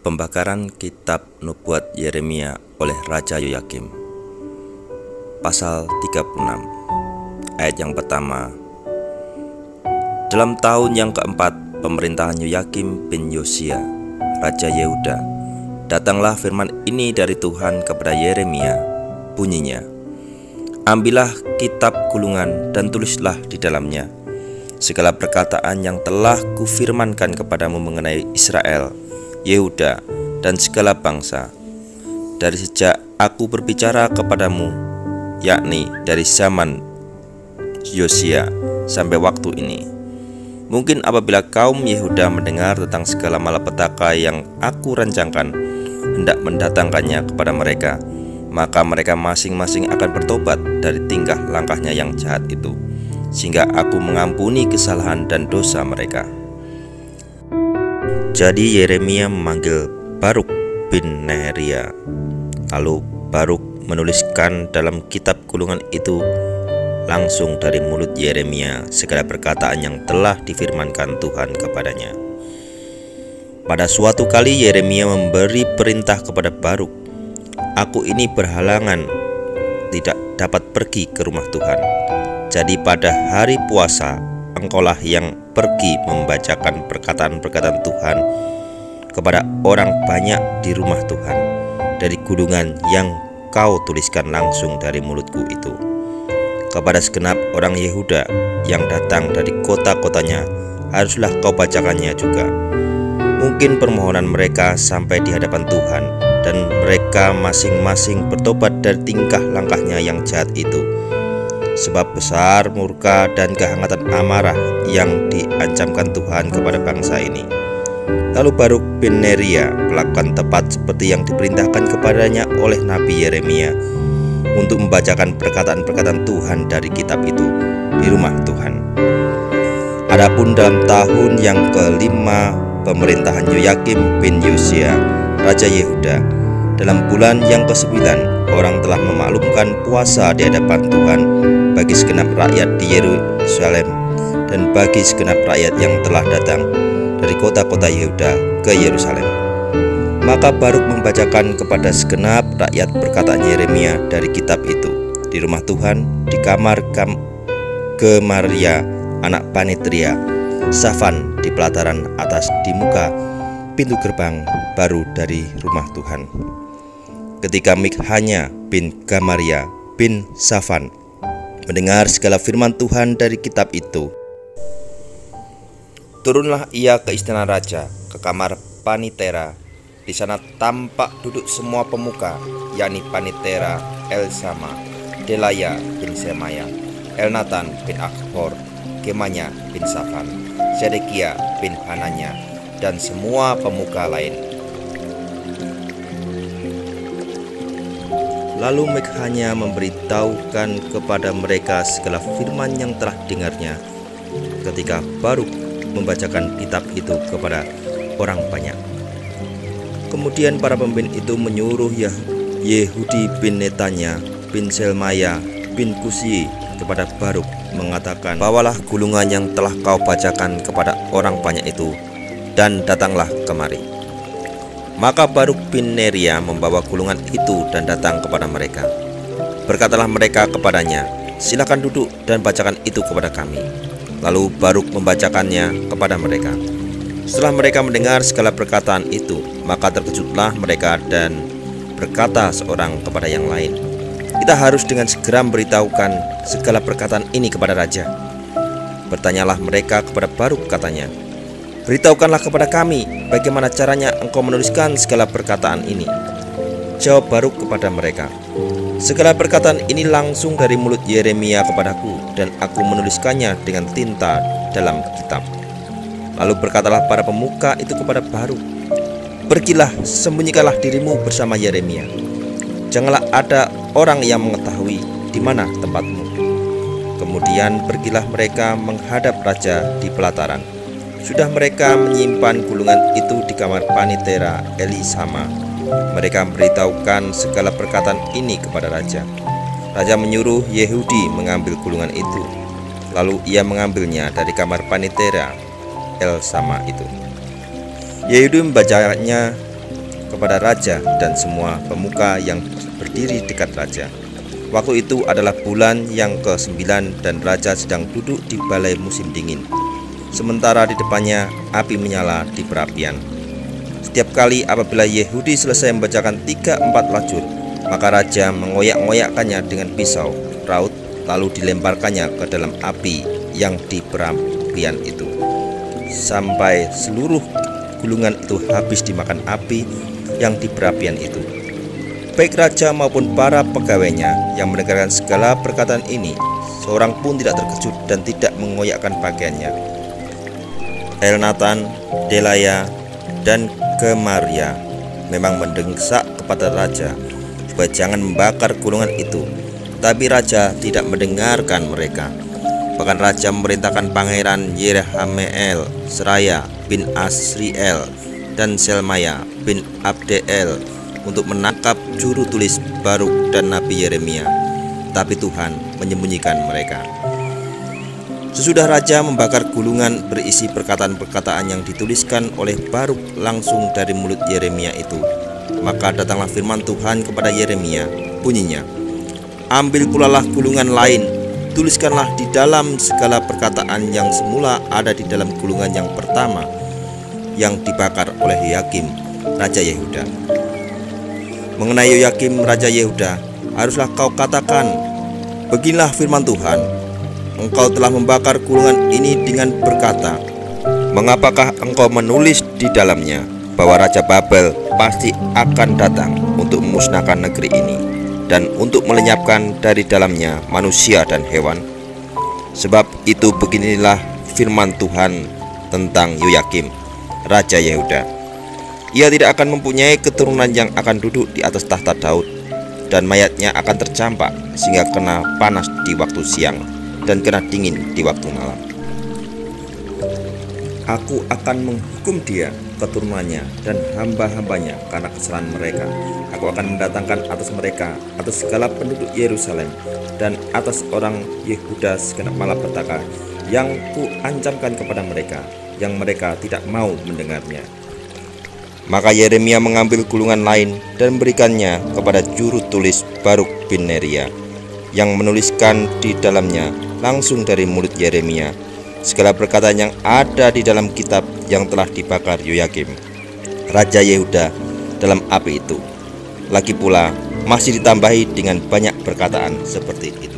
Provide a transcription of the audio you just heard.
Pembakaran Kitab Nubuat Yeremia oleh Raja Yoyakim. Pasal 36. Ayat yang pertama. Dalam tahun yang keempat pemerintahan Yoyakim bin Yosia, Raja Yehuda, datanglah firman ini dari Tuhan kepada Yeremia. Bunyinya, ambillah kitab gulungan dan tulislah di dalamnya segala perkataan yang telah kufirmankan kepadamu mengenai Israel, Yehuda, dan segala bangsa dari sejak aku berbicara kepadamu, yakni dari zaman Yosia sampai waktu ini. Mungkin apabila kaum Yehuda mendengar tentang segala malapetaka yang aku rancangkan hendak mendatangkannya kepada mereka, maka mereka masing-masing akan bertobat dari tingkah langkahnya yang jahat itu, sehingga aku mengampuni kesalahan dan dosa mereka. Jadi Yeremia memanggil Baruk bin Neheria. Lalu Baruk menuliskan dalam kitab gulungan itu langsung dari mulut Yeremia segala perkataan yang telah difirmankan Tuhan kepadanya. Pada suatu kali Yeremia memberi perintah kepada Baruk, aku ini berhalangan tidak dapat pergi ke rumah Tuhan. Jadi pada hari puasa engkaulah yang pergi membacakan perkataan-perkataan Tuhan kepada orang banyak di rumah Tuhan dari gulungan yang kau tuliskan langsung dari mulutku itu. Kepada segenap orang Yehuda yang datang dari kota-kotanya haruslah kau bacakannya juga. Mungkin permohonan mereka sampai di hadapan Tuhan, dan mereka masing-masing bertobat dari tingkah langkahnya yang jahat itu. Sebab besar murka dan kehangatan amarah yang diancamkan Tuhan kepada bangsa ini. Lalu Baruk bin Neria melakukan tepat seperti yang diperintahkan kepadanya oleh Nabi Yeremia untuk membacakan perkataan-perkataan Tuhan dari kitab itu di rumah Tuhan. Adapun dalam tahun yang kelima pemerintahan Yoyakim bin Yosia, Raja Yehuda, dalam bulan yang ke-9 orang telah memaklumkan puasa di hadapan Tuhan bagi segenap rakyat di Yerusalem dan bagi segenap rakyat yang telah datang dari kota-kota Yehuda ke Yerusalem. Maka Baruk membacakan kepada segenap rakyat perkataan Yeremia dari kitab itu di rumah Tuhan, di kamar Gemaria anak Panitria, Safan di pelataran atas di muka pintu gerbang baru dari rumah Tuhan. Ketika Mikhanya bin Gemaria bin Safan mendengar segala firman Tuhan dari kitab itu, turunlah ia ke istana raja, ke kamar Panitera. Di sana tampak duduk semua pemuka, yakni Panitera, Elsama, Delaya bin Semaya, Elnatan bin Akhbor, Gemanya bin Safan, Sedekia bin Hananya, dan semua pemuka lain. Lalu Mikhanya memberitahukan kepada mereka segala firman yang telah dengarnya ketika Baruk membacakan kitab itu kepada orang banyak. Kemudian para pemimpin itu menyuruh Yehudi bin Netanya bin Selmaya bin Kusi kepada Baruk mengatakan, bawalah gulungan yang telah kau bacakan kepada orang banyak itu dan datanglah kemari. Maka Baruk bin Neria membawa gulungan itu dan datang kepada mereka. Berkatalah mereka kepadanya, silakan duduk dan bacakan itu kepada kami. Lalu Baruk membacakannya kepada mereka. Setelah mereka mendengar segala perkataan itu, maka terkejutlah mereka dan berkata seorang kepada yang lain, kita harus dengan segera memberitahukan segala perkataan ini kepada raja. Bertanyalah mereka kepada Baruk, katanya, beritahukanlah kepada kami bagaimana caranya engkau menuliskan segala perkataan ini. Jawab Baruk kepada mereka, segala perkataan ini langsung dari mulut Yeremia kepadaku, dan aku menuliskannya dengan tinta dalam kitab. Lalu berkatalah para pemuka itu kepada Baruk, pergilah, sembunyikanlah dirimu bersama Yeremia. Janganlah ada orang yang mengetahui di mana tempatmu. Kemudian pergilah mereka menghadap raja di pelataran. Sudah mereka menyimpan gulungan itu di kamar Panitera Elisama. Mereka memberitahukan segala perkataan ini kepada raja. Raja menyuruh Yehudi mengambil gulungan itu. Lalu ia mengambilnya dari kamar Panitera Elsama itu. Yehudi membacanya kepada raja dan semua pemuka yang berdiri dekat raja. Waktu itu adalah bulan yang ke-9 dan raja sedang duduk di balai musim dingin. Sementara di depannya api menyala di perapian. Setiap kali apabila Yehudi selesai membacakan 3-4 lajur, maka raja mengoyak-ngoyakkannya dengan pisau raut, lalu dilemparkannya ke dalam api yang di perapian itu, sampai seluruh gulungan itu habis dimakan api yang di perapian itu. Baik raja maupun para pegawainya yang mendengarkan segala perkataan ini, seorang pun tidak terkejut dan tidak mengoyakkan pakaiannya. Elnatan, Delaya, dan Gemaria memang mendesak kepada raja supaya jangan membakar gulungan itu, tapi raja tidak mendengarkan mereka. Bahkan raja memerintahkan pangeran Yerahmeel, Seraya bin Asriel, dan Selmaya bin Abdeel untuk menangkap juru tulis Baruk dan Nabi Yeremia, tapi Tuhan menyembunyikan mereka. Sesudah raja membakar gulungan berisi perkataan-perkataan yang dituliskan oleh Baruk langsung dari mulut Yeremia itu, maka datanglah firman Tuhan kepada Yeremia, bunyinya, "Ambil pulalah gulungan lain, tuliskanlah di dalam segala perkataan yang semula ada di dalam gulungan yang pertama yang dibakar oleh Yoyakim, Raja Yehuda. Mengenai Yoyakim, Raja Yehuda, haruslah kau katakan, beginilah firman Tuhan, engkau telah membakar gulungan ini dengan berkata, mengapakah engkau menulis di dalamnya bahwa Raja Babel pasti akan datang untuk memusnahkan negeri ini dan untuk melenyapkan dari dalamnya manusia dan hewan? Sebab itu beginilah firman Tuhan tentang Yoyakim, Raja Yehuda. Ia tidak akan mempunyai keturunan yang akan duduk di atas tahta Daud, dan mayatnya akan tercampak sehingga kena panas di waktu siang dan kena dingin di waktu malam. Aku akan menghukum dia, keturunannya, dan hamba-hambanya karena kesalahan mereka. Aku akan mendatangkan atas mereka, atas segala penduduk Yerusalem, dan atas orang Yehuda segenap malapetaka yang kuancamkan kepada mereka, yang mereka tidak mau mendengarnya." Maka Yeremia mengambil gulungan lain dan memberikannya kepada juru tulis Baruk bin Neria, yang menuliskan di dalamnya langsung dari mulut Yeremia segala perkataan yang ada di dalam kitab yang telah dibakar Yoyakim, Raja Yehuda, dalam api itu. Lagi pula masih ditambahi dengan banyak perkataan seperti itu.